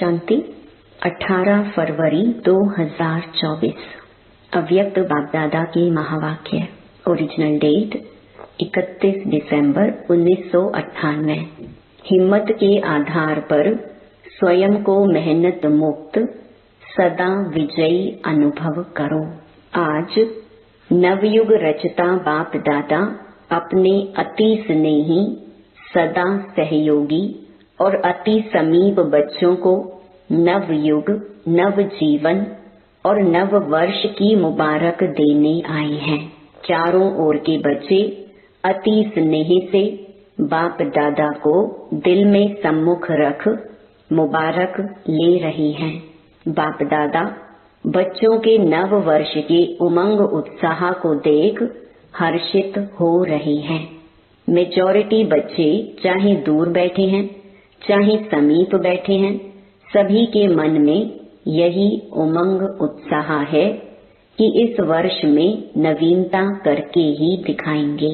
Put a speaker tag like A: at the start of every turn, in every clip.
A: शांति 18 फरवरी 2024 अव्यक्त बापदादा की महावाक्य। ओरिजिनल डेट 31 दिसंबर 1998। हिम्मत के आधार पर स्वयं को मेहनत मुक्त सदा विजयी अनुभव करो। आज नवयुग रचता बाप दादा अपने अति स्नेही, सदा सहयोगी और अति समीप बच्चों को नव युग, नव जीवन और नव वर्ष की मुबारक देने आए हैं। चारों ओर के बच्चे अति स्नेह से बाप दादा को दिल में सम्मुख रख मुबारक ले रही हैं। बाप दादा बच्चों के नव वर्ष के उमंग उत्साह को देख हर्षित हो रही हैं। मेजॉरिटी बच्चे चाहे दूर बैठे हैं चाहे समीप बैठे हैं, सभी के मन में यही उमंग उत्साह है कि इस वर्ष में नवीनता करके ही दिखाएंगे।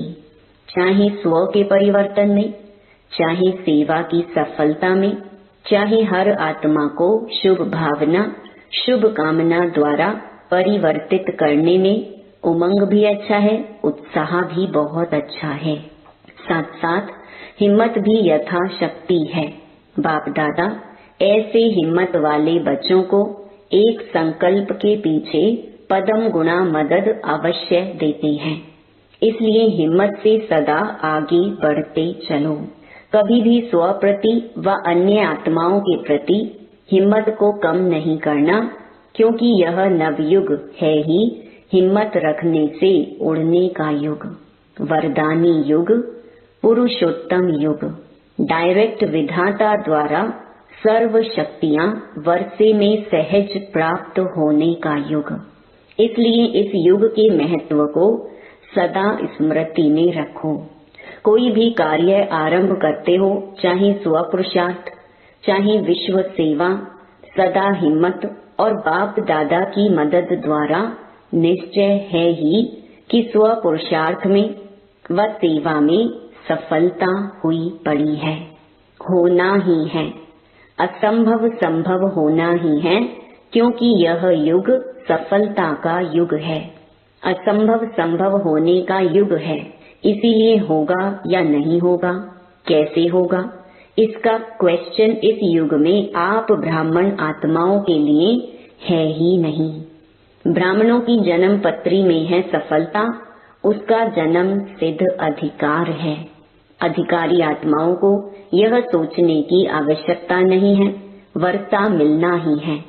A: चाहे स्व के परिवर्तन में, चाहे सेवा की सफलता में, चाहे हर आत्मा को शुभ भावना, शुभ कामना द्वारा परिवर्तित करने में उमंग भी अच्छा है, उत्साह भी बहुत अच्छा है। साथ साथ हिम्मत भी यथाशक्ति है। बाप दादा ऐसे हिम्मत वाले बच्चों को एक संकल्प के पीछे पदम गुणा मदद अवश्य देते हैं। इसलिए हिम्मत से सदा आगे बढ़ते चलो। कभी भी स्व प्रति व अन्य आत्माओं के प्रति हिम्मत को कम नहीं करना, क्योंकि यह नवयुग है ही हिम्मत रखने से उड़ने का युग, वरदानी युग, पुरुषोत्तम युग, डायरेक्ट विधाता द्वारा सर्व शक्तियां वर्षे में सहज प्राप्त होने का युग। इसलिए इस युग के महत्व को सदा स्मृति में रखो। कोई भी कार्य आरंभ करते हो, चाहे स्व पुरुषार्थ चाहे विश्व सेवा, सदा हिम्मत और बाप दादा की मदद द्वारा निश्चय है ही कि स्व पुरुषार्थ में व सेवा में सफलता हुई पड़ी है। होना ही है, असंभव संभव होना ही है, क्योंकि यह युग सफलता का युग है, असंभव संभव होने का युग है। इसीलिए होगा या नहीं होगा, कैसे होगा, इसका क्वेश्चन इस युग में आप ब्राह्मण आत्माओं के लिए है ही नहीं। ब्राह्मणों की जन्म पत्री में है सफलता, उसका जन्म सिद्ध अधिकार है। अधिकारी आत्माओं को यह सोचने की आवश्यकता नहीं है, वर्षा मिलना ही है।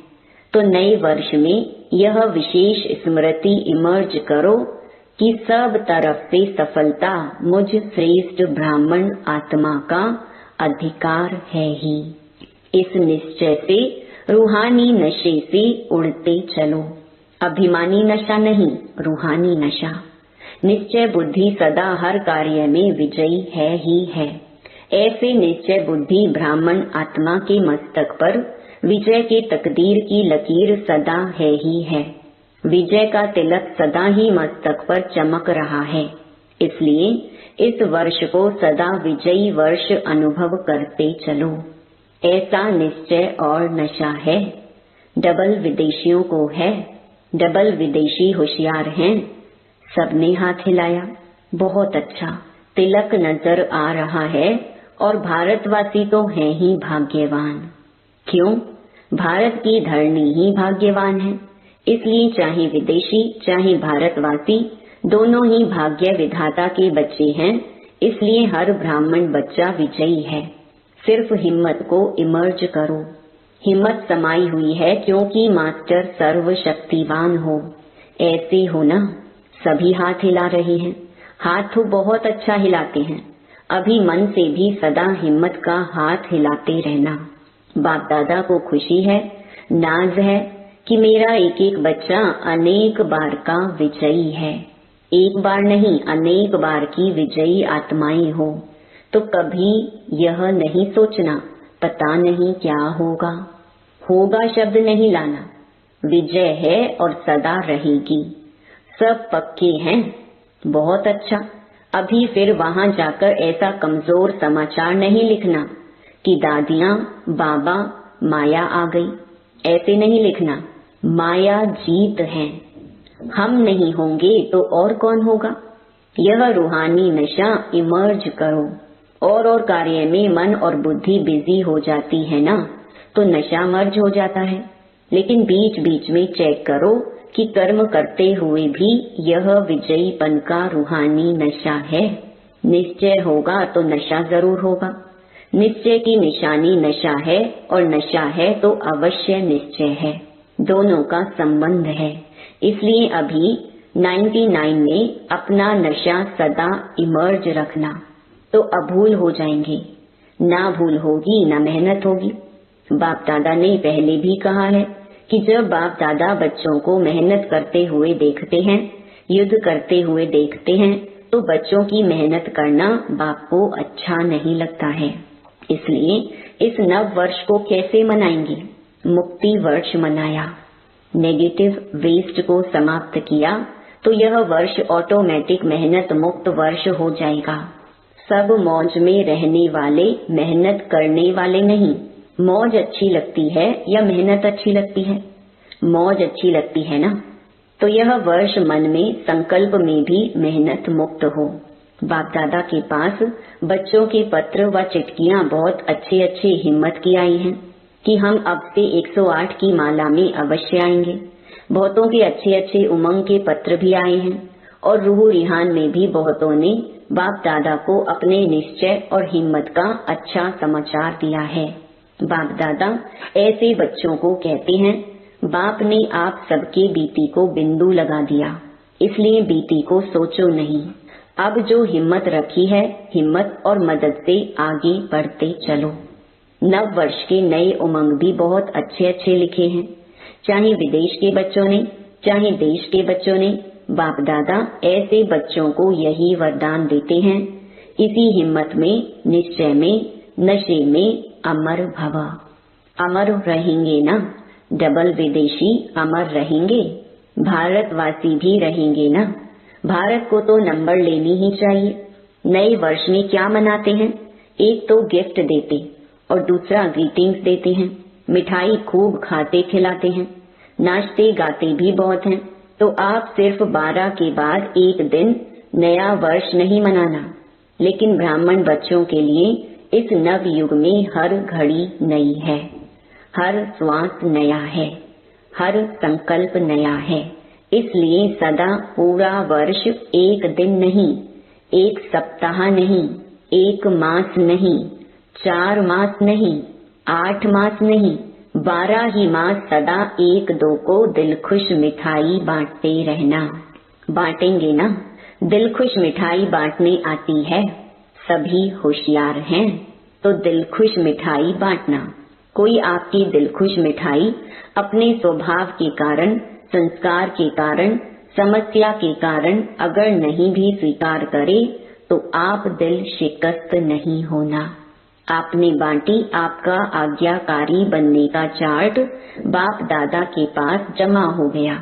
A: तो नए वर्ष में यह विशेष स्मृति इमर्ज करो कि सब तरफ से सफलता मुझ श्रेष्ठ ब्राह्मण आत्मा का अधिकार है ही। इस निश्चय से रूहानी नशे से उड़ते चलो। अभिमानी नशा नहीं, रूहानी नशा। निश्चय बुद्धि सदा हर कार्य में विजयी है ही है। ऐसे निश्चय बुद्धि ब्राह्मण आत्मा के मस्तक पर विजय के तकदीर की लकीर सदा है ही है। विजय का तिलक सदा ही मस्तक पर चमक रहा है। इसलिए इस वर्ष को सदा विजयी वर्ष अनुभव करते चलो। ऐसा निश्चय और नशा है। डबल विदेशियों को है, डबल विदेशी होशियार हैं। सबने हाथ हिलाया, बहुत अच्छा। तिलक नजर आ रहा है और भारतवासी तो हैं ही भाग्यवान। क्यों? भारत की धरनी ही भाग्यवान है। इसलिए चाहे विदेशी चाहे भारतवासी दोनों ही भाग्य विधाता के बच्चे हैं। इसलिए हर ब्राह्मण बच्चा विजयी है। सिर्फ हिम्मत को इमर्ज करो। हिम्मत समाई हुई है क्योंकि मास्टर सर्वशक्तिवान हो। ऐसे हो ना। सभी हाथ हिला रहे हैं। हाथ तो बहुत अच्छा हिलाते हैं। अभी मन से भी सदा हिम्मत का हाथ हिलाते रहना। बाप दादा को खुशी है, नाज है कि मेरा एक एक बच्चा अनेक बार का विजयी है। एक बार नहीं, अनेक बार की विजयी आत्माएं हो। तो कभी यह नहीं सोचना पता नहीं क्या होगा। होगा शब्द नहीं लाना। विजय है और सदा रहेगी। सब पक्के हैं, बहुत अच्छा। अभी फिर वहां जाकर ऐसा कमजोर समाचार नहीं लिखना कि दादियां, बाबा माया आ गई, ऐसे नहीं लिखना। माया जीत है, हम नहीं होंगे तो और कौन होगा। यह रूहानी नशा इमर्ज करो। और कार्य में मन और बुद्धि बिजी हो जाती है ना, तो नशा मर्ज हो जाता है। लेकिन बीच बीच में चेक करो कि कर्म करते हुए भी यह विजयीपन का रूहानी नशा है। निश्चय होगा तो नशा जरूर होगा। निश्चय की निशानी नशा है, और नशा है तो अवश्य निश्चय है। दोनों का संबंध है। इसलिए अभी 99 में अपना नशा सदा इमर्ज रखना, तो अभूल हो जाएंगे। ना भूल होगी ना मेहनत होगी। बाप दादा ने पहले भी कहा है कि जब बाप दादा बच्चों को मेहनत करते हुए देखते हैं, युद्ध करते हुए देखते हैं, तो बच्चों की मेहनत करना बाप को अच्छा नहीं लगता है। इसलिए इस नव वर्ष को कैसे मनाएंगे? मुक्ति वर्ष मनाया, नेगेटिव वेस्ट को समाप्त किया, तो यह वर्ष ऑटोमेटिक मेहनत मुक्त वर्ष हो जाएगा। सब मौज में रहने वाले, मेहनत करने वाले नहीं। मौज अच्छी लगती है या मेहनत अच्छी लगती है? मौज अच्छी लगती है ना। तो यह वर्ष मन में संकल्प में भी मेहनत मुक्त हो। बाप दादा के पास बच्चों के पत्र व चिट्ठियां बहुत अच्छे अच्छे हिम्मत की आई हैं कि हम अब से 108 की माला में अवश्य आएंगे। बहुतों के अच्छे अच्छे उमंग के पत्र भी आए हैं, और रूह रिहान में भी बहुतों ने बाप दादा को अपने निश्चय और हिम्मत का अच्छा समाचार दिया है। बाप दादा ऐसे बच्चों को कहते हैं, बाप ने आप सबके बीती को बिंदु लगा दिया, इसलिए बीती को सोचो नहीं। अब जो हिम्मत रखी है, हिम्मत और मदद से आगे बढ़ते चलो। नव वर्ष के नए उमंग भी बहुत अच्छे अच्छे लिखे हैं, चाहे विदेश के बच्चों ने, चाहे देश के बच्चों ने। बाप दादा ऐसे बच्चों को यही वरदान देते हैं, इसी हिम्मत में, निश्चय में, नशे में अमर भव। अमर रहेंगे ना? डबल विदेशी अमर रहेंगे, भारतवासी भी रहेंगे ना। भारत को तो नंबर लेनी ही चाहिए। नए वर्ष में क्या मनाते हैं? एक तो गिफ्ट देते और दूसरा ग्रीटिंग्स देते हैं। मिठाई खूब खाते खिलाते हैं, नाचते गाते भी बहुत हैं। तो आप सिर्फ 12 के बाद एक दिन नया वर्ष नहीं मनाना, लेकिन ब्राह्मण बच्चों के लिए इस नव युग में हर घड़ी नई है, हर श्वास नया है, हर संकल्प नया है। इसलिए सदा पूरा वर्ष एक दिन नहीं, एक सप्ताह नहीं, एक मास नहीं, 4 मास नहीं, 8 मास नहीं, 12 ही मास सदा एक दो को दिल खुश मिठाई बांटते रहना। बांटेंगे ना? दिल खुश मिठाई बांटने आती है, सभी होशियार हैं तो दिल खुश मिठाई बांटना। कोई आपकी दिल खुश मिठाई अपने स्वभाव के कारण, संस्कार के कारण, समस्या के कारण अगर नहीं भी स्वीकार करे, तो आप दिल शिकस्त नहीं होना। आपने बांटी, आपका आज्ञाकारी बनने का चार्ट बाप दादा के पास जमा हो गया।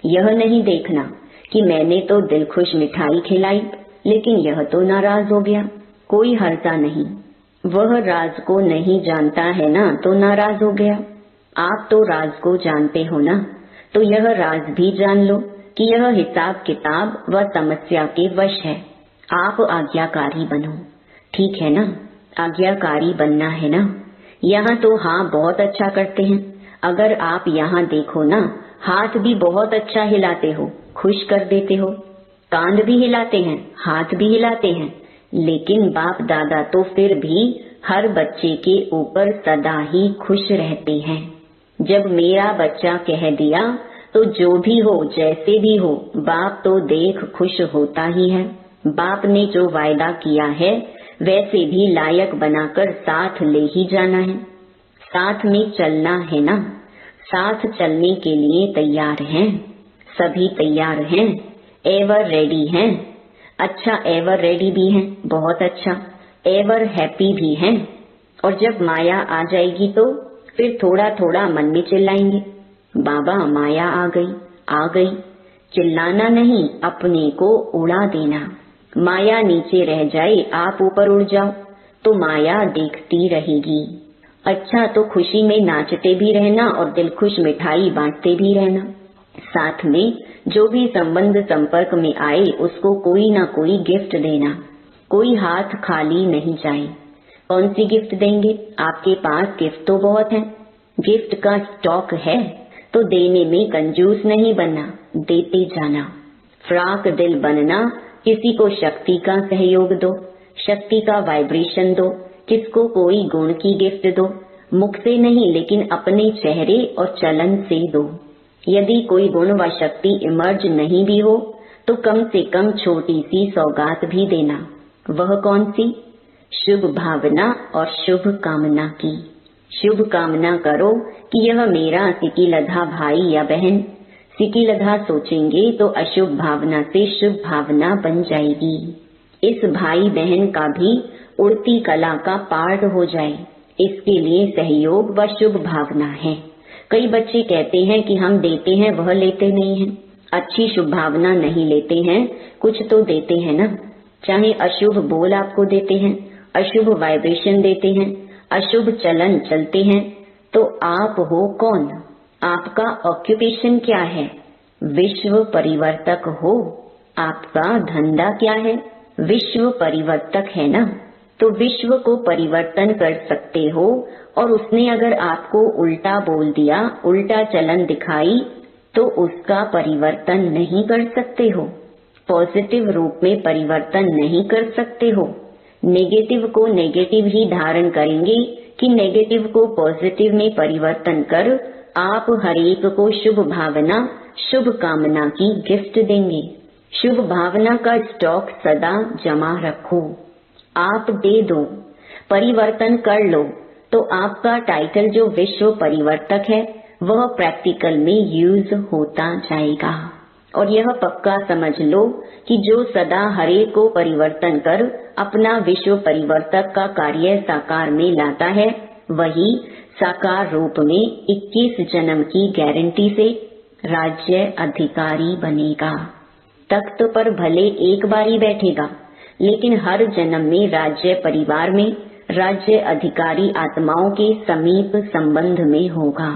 A: यह नहीं देखना कि मैंने तो दिल खुश मिठाई खिलाई, लेकिन यह तो नाराज हो गया। कोई हर्जा नहीं, वह राज को नहीं जानता है ना, तो नाराज हो गया। आप तो राज को जानते हो ना, तो यह राज भी जान लो कि यह हिसाब किताब व समस्या के वश है। आप आज्ञाकारी बनो, ठीक है ना? आज्ञाकारी बनना है ना? यहाँ तो हाँ बहुत अच्छा करते हैं। अगर आप यहाँ देखो ना, हाथ भी बहुत अच्छा हिलाते हो, खुश कर देते हो। कांध भी हिलाते हैं, हाथ भी हिलाते हैं, लेकिन बाप दादा तो फिर भी हर बच्चे के ऊपर सदा ही खुश रहते हैं। जब मेरा बच्चा कह दिया तो जो भी हो, जैसे भी हो, बाप तो देख खुश होता ही है। बाप ने जो वायदा किया है वैसे भी लायक बनाकर साथ ले ही जाना है। साथ में चलना है ना? साथ चलने के लिए तैयार हैं, सभी तैयार हैं, एवर रेडी हैं। अच्छा, एवर रेडी भी हैं, बहुत अच्छा, एवर हैप्पी भी हैं। और जब माया आ जाएगी तो फिर थोड़ा थोड़ा मन में चिल्लाएंगे, बाबा माया आ गई, आ गई। चिल्लाना नहीं, अपने को उड़ा देना। माया नीचे रह जाए, आप ऊपर उड़ जाओ, तो माया देखती रहेगी। अच्छा तो खुशी में नाचते भी रहना और दिल खुश मिठाई बांटते भी रहना। साथ में जो भी संबंध संपर्क में आए उसको कोई ना कोई गिफ्ट देना, कोई हाथ खाली नहीं जाए। कौन सी गिफ्ट देंगे? आपके पास गिफ्ट तो बहुत है, गिफ्ट का स्टॉक है, तो देने में कंजूस नहीं बनना, देते जाना। फ्राक दिल बनना, किसी को शक्ति का सहयोग दो, शक्ति का वाइब्रेशन दो, किसको कोई गुण की गिफ्ट दो, मुख से नहीं लेकिन अपने चेहरे और चलन से दो। यदि कोई गुण व शक्ति इमर्ज नहीं भी हो तो कम से कम छोटी सी सौगात भी देना। वह कौन सी? शुभ भावना और शुभ कामना की। शुभ कामना करो कि यह मेरा सिकीलधा भाई या बहन। सिकीलधा सोचेंगे तो अशुभ भावना से शुभ भावना बन जाएगी। इस भाई बहन का भी उड़ती कला का पार्ट हो जाए, इसके लिए सहयोग व शुभ भावना है। कई बच्चे कहते हैं कि हम देते हैं वह लेते नहीं हैं, अच्छी शुभ भावना नहीं लेते हैं, कुछ तो देते हैं ना। चाहे अशुभ बोल आपको देते हैं, अशुभ वाइब्रेशन देते हैं, अशुभ चलन चलते हैं, तो आप हो कौन? आपका ऑक्यूपेशन क्या है? विश्व परिवर्तक हो। आपका धंधा क्या है? विश्व परिवर्तक है ना। तो विश्व को परिवर्तन कर सकते हो, और उसने अगर आपको उल्टा बोल दिया, उल्टा चलन दिखाई, तो उसका परिवर्तन नहीं कर सकते हो। पॉजिटिव रूप में परिवर्तन नहीं कर सकते हो। नेगेटिव को नेगेटिव ही धारण करेंगे कि नेगेटिव को पॉजिटिव में परिवर्तन कर आप हरेक को शुभ भावना शुभ कामना की गिफ्ट देंगे। शुभ भावना का स्टॉक सदा जमा रखो। आप दे दो, परिवर्तन कर लो, तो आपका टाइटल जो विश्व परिवर्तक है वह प्रैक्टिकल में यूज होता जाएगा। और यह पक्का समझ लो कि जो सदा हरे को परिवर्तन कर अपना विश्व परिवर्तक का कार्य साकार में लाता है, वही साकार रूप में 21 जन्म की गारंटी से राज्य अधिकारी बनेगा। तख्त पर भले एक बारी बैठेगा, लेकिन हर जन्म में राज्य परिवार में राज्य अधिकारी आत्माओं के समीप संबंध में होगा।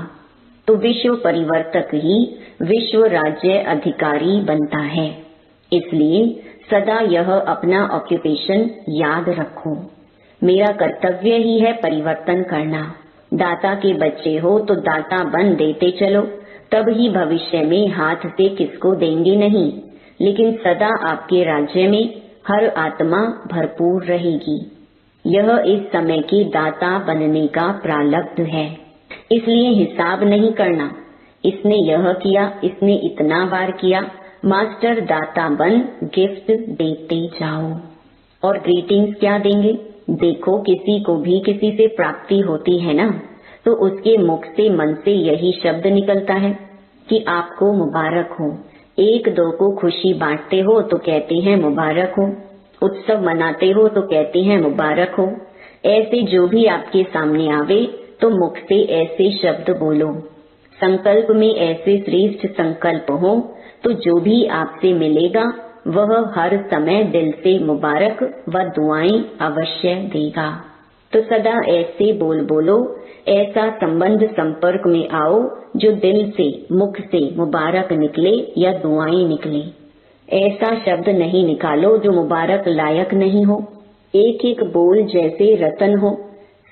A: तो विश्व परिवर्तक ही विश्व राज्य अधिकारी बनता है। इसलिए सदा यह अपना ऑक्यूपेशन याद रखो। मेरा कर्तव्य ही है परिवर्तन करना। दाता के बच्चे हो तो दाता बन देते चलो, तब ही भविष्य में हाथ से किसको देंगे नहीं, लेकिन सदा आपके राज्य में हर आत्मा भरपूर रहेगी। यह इस समय के दाता बनने का प्रारब्ध है। इसलिए हिसाब नहीं करना, इसने यह किया, इसने इतना बार किया। मास्टर दाता बन गिफ्ट देते जाओ। और ग्रीटिंग्स क्या देंगे? देखो, किसी को भी किसी से प्राप्ति होती है ना, तो उसके मुख से मन से यही शब्द निकलता है कि आपको मुबारक हो। एक दो को खुशी बांटते हो तो कहते हैं मुबारक हो, उत्सव मनाते हो तो कहते हैं मुबारक हो। ऐसे जो भी आपके सामने आवे तो मुख से ऐसे शब्द बोलो। संकल्प में ऐसे श्रेष्ठ संकल्प हो तो जो भी आपसे मिलेगा वह हर समय दिल से मुबारक व दुआएं अवश्य देगा। तो सदा ऐसे बोल बोलो, ऐसा संबंध संपर्क में आओ जो दिल से मुख से मुबारक निकले या दुआएं निकले। ऐसा शब्द नहीं निकालो जो मुबारक लायक नहीं हो। एक एक बोल जैसे रतन हो,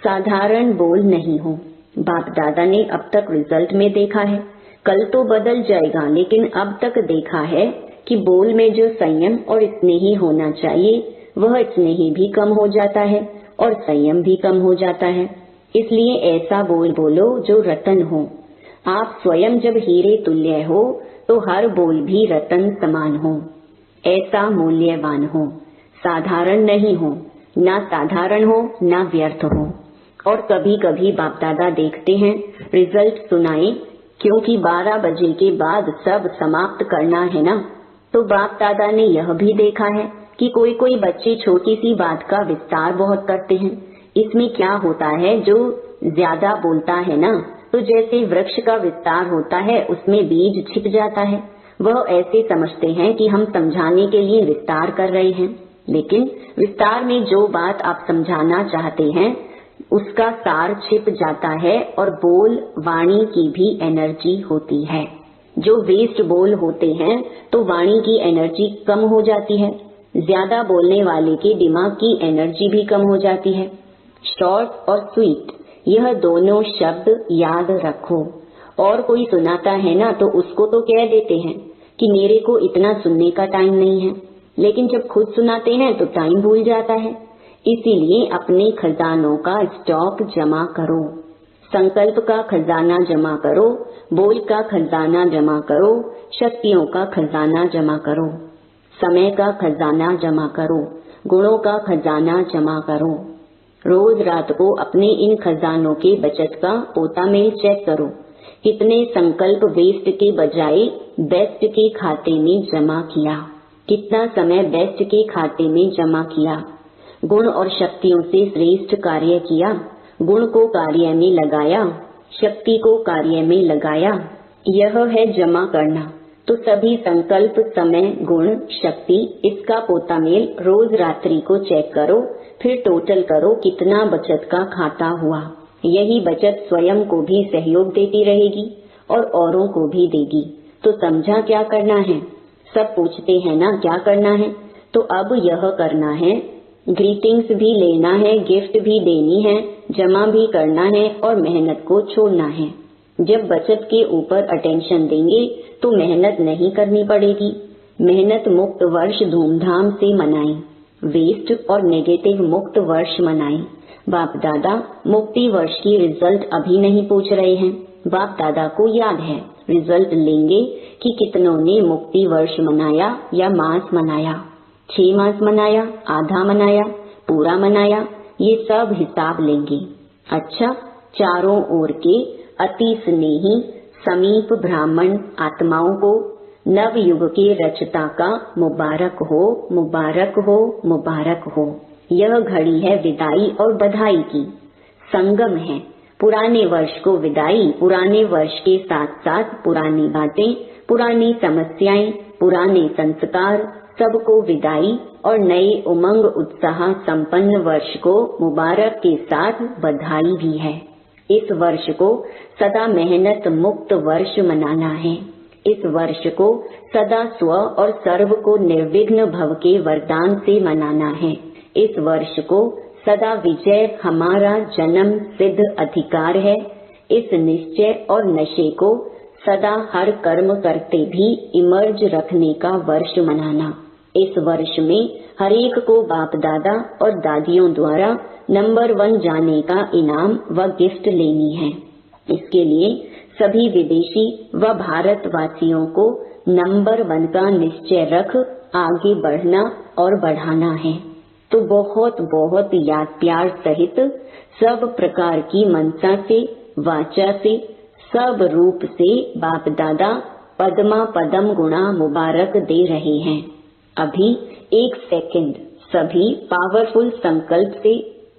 A: साधारण बोल नहीं हो। बाप दादा ने अब तक रिजल्ट में देखा है, कल तो बदल जाएगा, लेकिन अब तक देखा है कि बोल में जो संयम और स्नेही होना चाहिए वह स्नेही भी कम हो जाता है और संयम भी कम हो जाता है। इसलिए ऐसा बोल बोलो जो रतन हो। आप स्वयं जब हीरे तुल्य हो तो हर बोल भी रतन समान हो। ऐसा मूल्यवान हो, साधारण नहीं हो, ना साधारण हो ना व्यर्थ हो। और कभी कभी बाप दादा देखते हैं रिजल्ट सुनाए, क्योंकि 12 बजे के बाद सब समाप्त करना है ना। तो बाप दादा ने यह भी देखा है कि कोई कोई बच्चे छोटी सी बात का विस्तार बहुत करते हैं। इसमें क्या होता है, जो ज्यादा बोलता है ना, तो जैसे वृक्ष का विस्तार होता है उसमें बीज छिप जाता है। वह ऐसे समझते हैं कि हम समझाने के लिए विस्तार कर रहे हैं, लेकिन विस्तार में जो बात आप समझाना चाहते हैं उसका सार छिप जाता है और बोल वाणी की भी एनर्जी होती है। जो वेस्ट बोल होते हैं तो वाणी की एनर्जी कम हो जाती है, ज्यादा बोलने वाले के दिमाग की एनर्जी भी कम हो जाती है। शॉर्ट और स्वीट, यह दोनों शब्द याद रखो। और कोई सुनाता है ना तो उसको तो कह देते हैं कि मेरे को इतना सुनने का टाइम नहीं है, लेकिन जब खुद सुनाते हैं तो टाइम भूल जाता है। इसीलिए अपने खजानों का स्टॉक जमा करो। संकल्प का खजाना जमा करो, बोल का खजाना जमा करो, शक्तियों का खजाना जमा करो, समय का खजाना जमा करो, गुणों का खजाना जमा करो। रोज रात को अपने इन खजानों के बचत का पोता मेल चेक करो। कितने संकल्प वेस्ट के बजाय बेस्ट के खाते में जमा किया, कितना समय बेस्ट के खाते में जमा किया, गुण और शक्तियों से श्रेष्ठ कार्य किया, गुण को कार्य में लगाया, शक्ति को कार्य में लगाया। यह है जमा करना। तो सभी संकल्प, समय, गुण, शक्ति, इसका पोता मेल रोज रात्रि को चेक करो, फिर टोटल करो कितना बचत का खाता हुआ। यही बचत स्वयं को भी सहयोग देती रहेगी और औरों को भी देगी। तो समझा क्या करना है? सब पूछते हैं ना क्या करना है, तो अब यह करना है। ग्रीटिंग्स भी लेना है, गिफ्ट भी देनी है, जमा भी करना है और मेहनत को छोड़ना है। जब बचत के ऊपर अटेंशन देंगे तो मेहनत नहीं करनी पड़ेगी। मेहनत मुक्त वर्ष धूमधाम से मनाएं, वेस्ट और नेगेटिव मुक्त वर्ष मनाएं। बाप दादा मुक्ति वर्ष की रिजल्ट अभी नहीं पूछ रहे हैं। बाप दादा को याद है, रिजल्ट लेंगे कि कितनों ने मुक्ति वर्ष मनाया या मास मनाया, 6 मास मनाया, आधा मनाया, पूरा मनाया, ये सब हिसाब लेंगे। अच्छा, चारों ओर के अति स्नेही समीप ब्राह्मण आत्माओं को नव युग के रचता का मुबारक हो, मुबारक हो, मुबारक हो। यह घड़ी है विदाई और बधाई की, संगम है। पुराने वर्ष को विदाई, पुराने वर्ष के साथ साथ पुरानी बातें, पुरानी समस्याएं, पुराने संस्कार, सबको विदाई और नए उमंग उत्साह संपन्न वर्ष को मुबारक के साथ बधाई भी है। इस वर्ष को सदा मेहनत मुक्त वर्ष मनाना है। इस वर्ष को सदा स्व और सर्व को निर्विघ्न भव के वरदान से मनाना है। इस वर्ष को सदा विजय हमारा जन्म सिद्ध अधिकार है। इस निश्चय और नशे को सदा हर कर्म करते भी इमर्ज रखने का वर्ष मनाना। इस वर्ष में हरेक को बाप दादा और दादियों द्वारा नंबर 1 जाने का इनाम व गिफ्ट लेनी है। इसके लिए सभी विदेशी व भारतवासियों को नंबर 1 का निश्चय रख आगे बढ़ना और बढ़ाना है। तो बहुत बहुत याद प्यार सहित सब प्रकार की मनसा से, वाचा से, सब रूप से बाप दादा पद्मा पदम गुणा मुबारक दे रहे हैं। अभी 1 सेकंड सभी पावरफुल संकल्प से,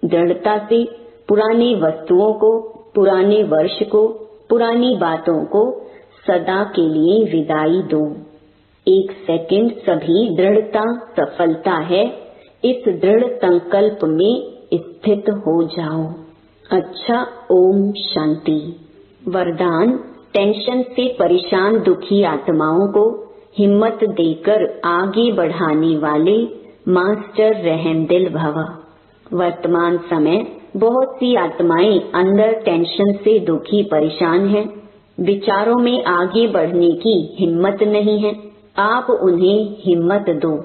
A: दृढ़ता से पुरानी वस्तुओं को, पुराने वर्ष को, पुरानी बातों को सदा के लिए विदाई दो। 1 सेकंड सभी दृढ़ता सफलता है, इस दृढ़ संकल्प में स्थित हो जाओ। अच्छा, ओम शांति। वरदान, टेंशन से परेशान दुखी आत्माओं को हिम्मत देकर आगे बढ़ाने वाले मास्टर रहमदिल भव। वर्तमान समय बहुत सी आत्माएं अंदर टेंशन से दुखी परेशान हैं, विचारों में आगे बढ़ने की हिम्मत नहीं है। आप उन्हें हिम्मत दो।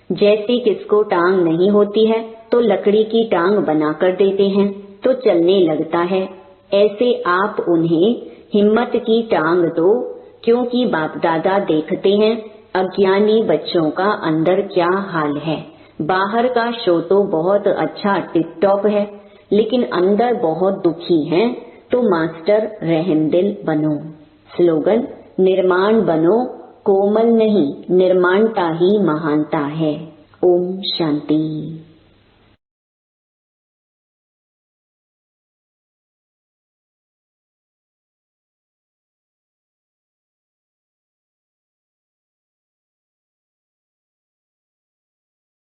A: जैसे किसको टांग नहीं होती है तो लकड़ी की टांग बनाकर देते हैं तो चलने लगता है। ऐसे आप उन्हें हिम्मत की टांग दो, क्योंकि बाप दादा देखते हैं अज्ञानी बच्चों का अंदर क्या हाल है। बाहर का शो तो बहुत अच्छा टिप टॉप है, लेकिन अंदर बहुत दुखी हैं। तो मास्टर रहमदिल बनो। स्लोगन, निर्माण बनो, कोमल नहीं, निर्माणता ही महानता है। ओम शांति।